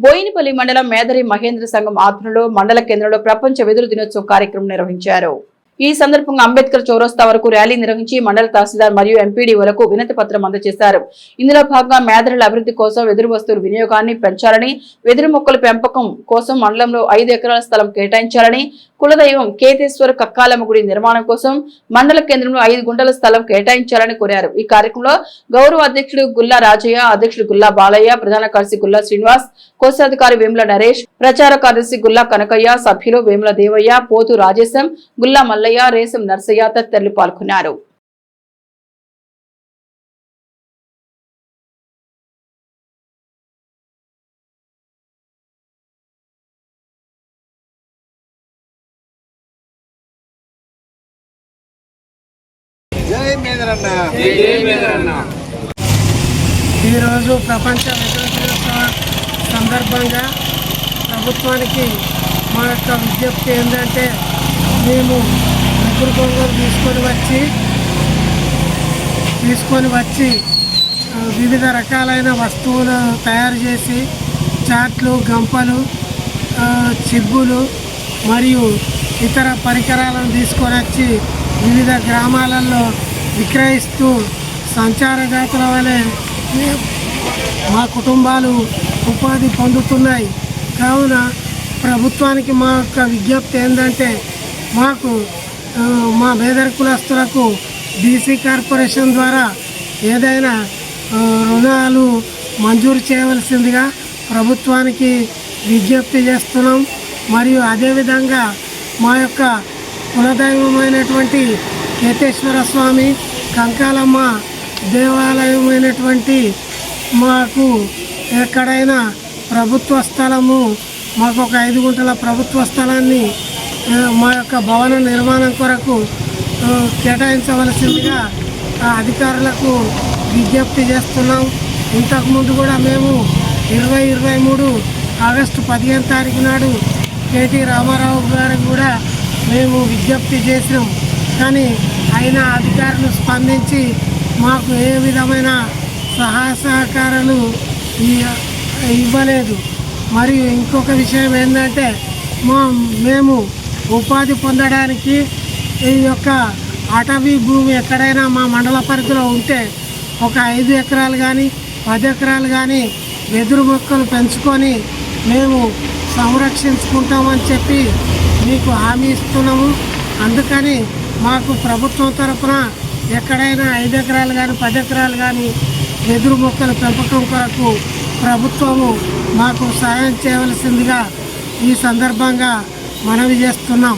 బోయినపల్లి మండలం మేదరి మహేంద్ర సంఘం ఆధ్వర్యంలో మండల కేంద్రంలో ప్రపంచ వెదురు దినోత్సవ కార్యక్రమం నిర్వహించారు. ఈ సందర్భంగా అంబేద్కర్ చౌరస్తా వరకు ర్యాలీ నిర్వహించి మండల తహసీల్దార్ మరియు ఎంపీడీఓలకు వినతి పత్రం అందజేశారు. ఇందులో భాగంగా మేదరల అభివృద్ధి కోసం వెదురు వస్తువుల వినియోగాన్ని పెంచాలని, వెదురు మొక్కల పెంపకం కోసం మండలంలో 5 ఎకరాల స్థలం కేటాయించాలని, కులదైవం కేతేశ్వర కక్కాలమ్మ గుడి నిర్మాణం కోసం మండల కేంద్రంలో 5 గుంటల స్థలం కేటాయించాలని కోరారు. ఈ కార్యక్రమంలో గౌరవ అధ్యక్షుడు గుల్లా రాజయ్య, అధ్యక్షుడు గుల్లా బాలయ్య, ప్రధాన కార్యదర్శి గుల్లా శ్రీనివాస్, కోశాధికారి వేముల నరేష్, ప్రచార కార్యదర్శి గుల్లా కనకయ్య, సభ్యులు వేముల దేవయ్య, పోతు రాజేశం, గుల్లా మల్లయ్య, రేసం నర్సయ్య తదితరులు పాల్గొన్నారు. ఈరోజు ప్రపంచ వెదురు దినోత్సవ సందర్భంగా ప్రభుత్వానికి మా యొక్క విజ్ఞప్తి ఏంటంటే, మేము వెదురు బొంగులు తీసుకొని వచ్చి వివిధ రకాలైన వస్తువులు తయారు చేసి చాట్లు, గంపలు, చిబ్బులు మరియు ఇతర పరికరాలను తీసుకొని వచ్చి వివిధ గ్రామాలలో విక్రయిస్తూ సంచార జాతుల వలె మా కుటుంబాలు ఉపాధి పొందుతున్నాయి. కావున ప్రభుత్వానికి మా యొక్క విజ్ఞప్తి ఏంటంటే, మాకు మా మేదర కులస్తులకు బీసీ కార్పొరేషన్ ద్వారా ఏదైనా రుణాలు మంజూరు చేయవలసిందిగా ప్రభుత్వానికి విజ్ఞప్తి చేస్తున్నాం. మరియు అదేవిధంగా మా యొక్క కులదైవమైనటువంటి కేతేశ్వర స్వామి, కంకాలమ్మ దేవాలయమైనటువంటి మాకు ఎక్కడైనా ప్రభుత్వ స్థలము, మాకు ఒక 5 గుంటల ప్రభుత్వ స్థలాన్ని మా యొక్క భవన నిర్మాణం కొరకు కేటాయించవలసిందిగా అధికారులకు విజ్ఞప్తి చేస్తున్నాం. ఇంతకుముందు కూడా మేము 2023 ఆగస్టు 15 తారీఖు నాడు కేటీ రామారావు గారికి కూడా మేము విజ్ఞప్తి చేసినాం. కానీ అయినా అధికారులు స్పందించి మాకు ఏ విధమైన సహాయ సహకారాలు ఇవ్వలేదు. మరియు ఇంకొక విషయం ఏంటంటే, మేము ఉపాధి పొందడానికి ఈ యొక్క అటవీ భూమి ఎక్కడైనా మా మండల పరిధిలో ఉంటే ఒక 5 ఎకరాలు కానీ 10 ఎకరాలు కానీ వెదురు మొక్కలు పెంచుకొని మేము సంరక్షించుకుంటామని చెప్పి మీకు హామీ ఇస్తున్నాము. అందుకని మాకు ప్రభుత్వం తరఫున ఎక్కడైనా 5 ఎకరాలు కానీ 10 ఎకరాలు కానీ వెదురు మొక్కల పెంపకం కొరకు ప్రభుత్వము మాకు సహాయం చేయవలసిందిగా ఈ సందర్భంగా మనవి చేస్తున్నాం.